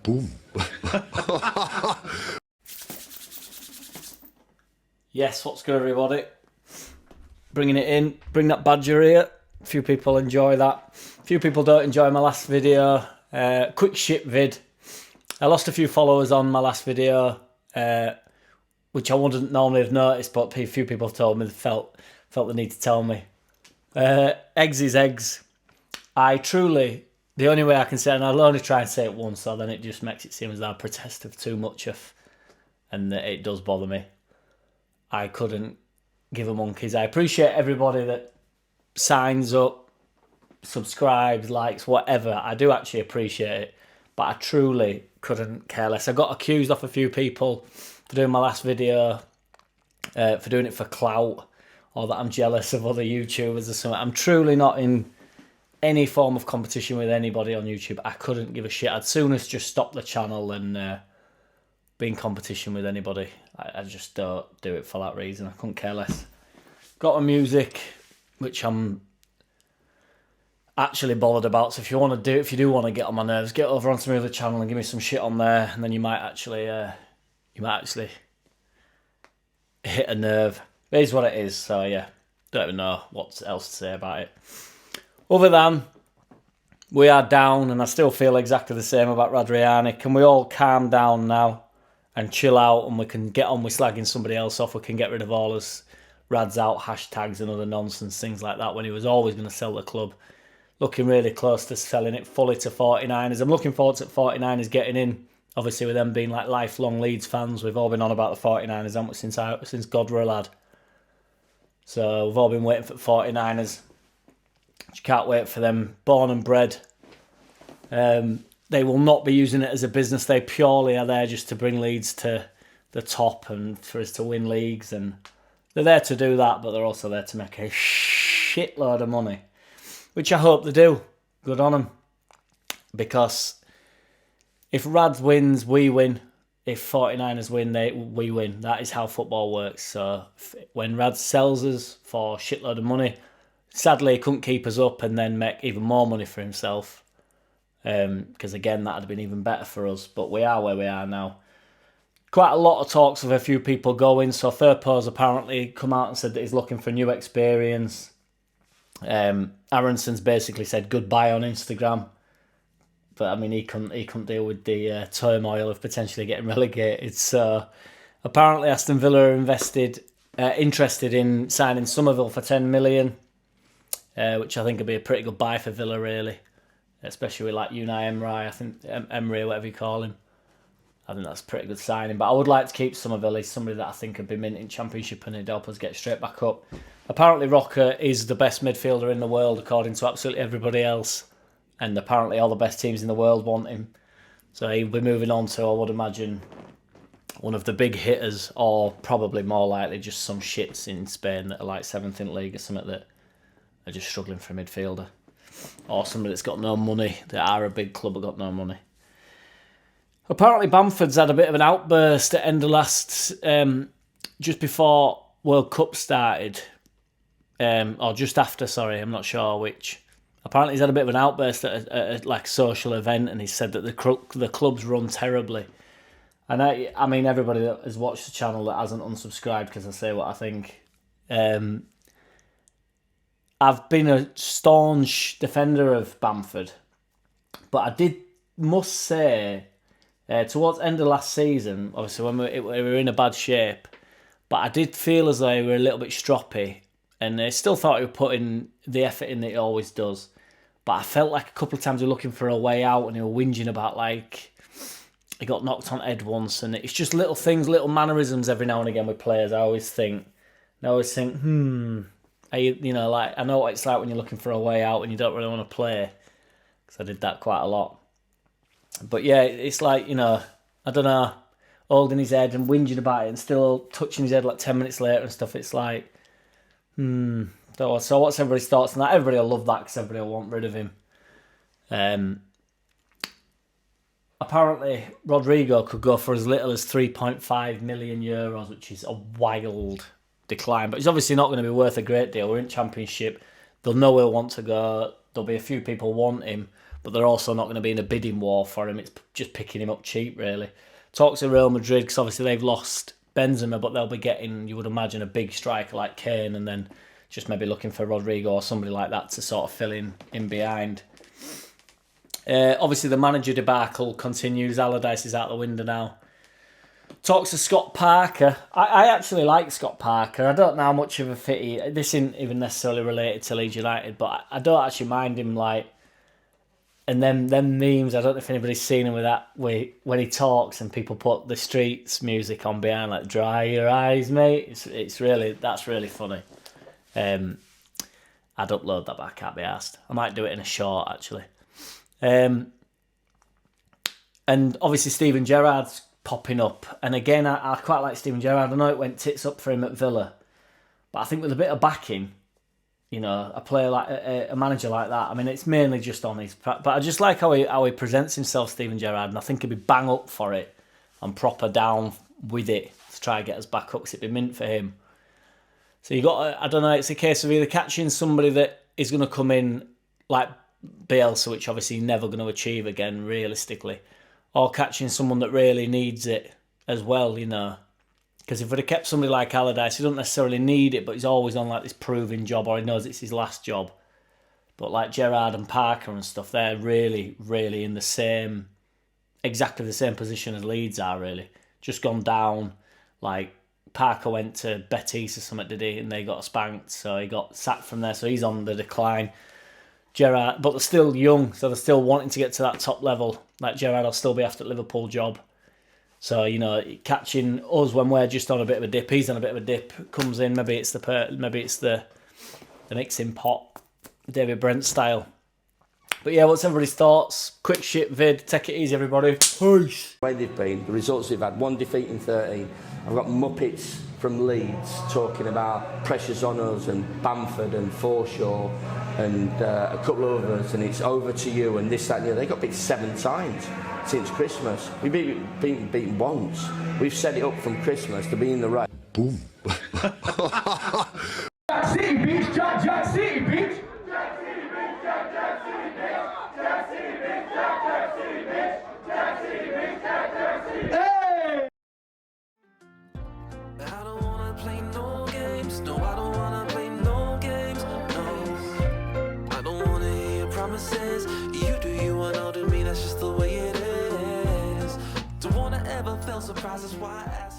Boom. Yes, what's good, everybody? Bringing it in, bring that badger here. A few people enjoy that. A few people don't enjoy my last video. Quick shit vid. I lost a few followers on my last video, which I wouldn't normally have noticed, but a few people have told me, felt the need to tell me. Eggs is eggs. The only way I can say it, and I'll only try and say it once, so then it just makes it seem as though I protest of too much of, and it does bother me. I couldn't give a monkey's. I appreciate everybody that signs up, subscribes, likes, whatever. I do actually appreciate it, but I truly couldn't care less. I got accused of a few people for doing my last video, for doing it for clout, or that I'm jealous of other YouTubers or something. I'm truly not in any form of competition with anybody on YouTube. I couldn't give a shit. I'd sooner just stop the channel and be in competition with anybody. I just don't do it for that reason. I couldn't care less. Got a music, which I'm actually bothered about. So if you do want to get on my nerves, get over onto my other channel and give me some shit on there, and then you might actually hit a nerve. It is what it is. So yeah, don't even know what else to say about it. Other than we are down, and I still feel exactly the same about Radriani. Can we all calm down now and chill out, and we can get on with slagging somebody else off? We can get rid of all us Rad's out hashtags and other nonsense, things like that, when he was always going to sell the club. Looking really close to selling it fully to 49ers. I'm looking forward to 49ers getting in. Obviously, with them being like lifelong Leeds fans, we've all been on about the 49ers, haven't we, since God were a lad. So we've all been waiting for 49ers. Just can't wait for them. Born and bred. They will not be using it as a business. They purely are there just to bring Leeds to the top and for us to win leagues. And they're there to do that, but they're also there to make a shitload of money, which I hope they do. Good on them. Because if Rad wins, we win. If 49ers win, we win. That is how football works. So when Rad sells us for a shitload of money, sadly he couldn't keep us up and then make even more money for himself. Because again, that would have been even better for us. But we are where we are now. Quite a lot of talks of a few people going. So Firpo's apparently come out and said that he's looking for a new experience. Aronson's basically said goodbye on Instagram. But I mean, he couldn't deal with the turmoil of potentially getting relegated. So apparently Aston Villa are interested in signing Summerville for 10 million, which I think would be a pretty good buy for Villa, really. Especially with like Unai Emery, I think Emery, whatever you call him. I think that's a pretty good signing. But I would like to keep Summerville. He's somebody that I think could be minting Championship and he'd help us get straight back up. Apparently Rocker is the best midfielder in the world, according to absolutely everybody else. And apparently all the best teams in the world want him. So he'll be moving on to, I would imagine, one of the big hitters, or probably more likely just some shits in Spain that are like 7th in the league or something that are just struggling for a midfielder. Or somebody that's got no money, that are a big club but got no money. Apparently Bamford's had a bit of an outburst at end of last, just before World Cup started. Or just after, sorry, I'm not sure which. Apparently he's had a bit of an outburst at a like social event, and he said that the club's run terribly. And I mean, everybody that has watched the channel that hasn't unsubscribed because I say what I think. I've been a staunch defender of Bamford, but must say, towards the end of last season, obviously when we were in a bad shape, but I did feel as though we were a little bit stroppy, and I still thought he was putting the effort in that he always does. But I felt like a couple of times we were looking for a way out, and he was whinging about like he got knocked on head once, and it's just little things, little mannerisms every now and again with players. I always think, like I know what it's like when you're looking for a way out and you don't really want to play, because I did that quite a lot. But yeah, it's like, I don't know, holding his head and whinging about it and still touching his head like 10 minutes later and stuff. It's like, So what's everybody's thoughts on that? Everybody will love that because everybody will want rid of him. Apparently, Rodrigo could go for as little as 3.5 million euros, which is a wild decline. But he's obviously not going to be worth a great deal. We're in Championship. They'll know he'll want to go. There'll be a few people want him. but they're also not going to be in a bidding war for him. It's just picking him up cheap, really. Talks of Real Madrid, because obviously they've lost Benzema, but they'll be getting, you would imagine, a big striker like Kane, and then just maybe looking for Rodrigo or somebody like that to sort of fill in behind. Obviously, the manager debacle continues. Allardyce is out the window now. Talks of Scott Parker. I actually like Scott Parker. I don't know how much of a fit he... This isn't even necessarily related to Leeds United, but I don't actually mind him, like... And them memes, I don't know if anybody's seen him with that, when he talks and people put the Streets music on behind, like, dry your eyes, mate. That's really funny. I'd upload that, but I can't be asked. I might do it in a short, actually. And obviously Steven Gerrard's popping up. And again, I quite like Steven Gerrard. I know it went tits up for him at Villa, but I think with a bit of backing, you know, a player like a manager like that, I mean, it's mainly just on his... But I just like how he presents himself, Steven Gerrard, and I think he'd be bang up for it and proper down with it to try and get us back up, because it'd be mint for him. So you got, I don't know, it's a case of either catching somebody that is going to come in like Bielsa, which obviously you're never going to achieve again, realistically, or catching someone that really needs it as well, you know. Because if we'd have kept somebody like Allardyce, he doesn't necessarily need it, but he's always on like this proving job, or he knows it's his last job. But like Gerrard and Parker and stuff, they're really, really in exactly the same position as Leeds are, really. Just gone down. Like, Parker went to Betis or something, did he? And they got spanked, so he got sacked from there, so he's on the decline. Gerrard, but they're still young, so they're still wanting to get to that top level. Like, Gerrard will still be after the Liverpool job. So, you know, catching us when we're just on a bit of a dip, he's on a bit of a dip, comes in, maybe it's the mixing pot, David Brent style. But yeah, what's everybody's thoughts? Quick shit vid, take it easy, everybody. Peace. The way they've been, the results they've had, 1 defeat in 13. I've got Muppets from Leeds talking about pressures on us, and Bamford and Forshaw and a couple of others, and it's over to you and this, that and the other. They got beat 7 times since Christmas. We've been beaten once. We've set it up from Christmas to be in the race. Boom. JackCity, bitch! JackCity, bitch! Hey! I don't wanna play no games. No, I don't wanna play no games. No, I don't wanna hear your promises. You do you and I'll do me. That's just the way it is. Don't wanna ever feel surprised. That's why I ask.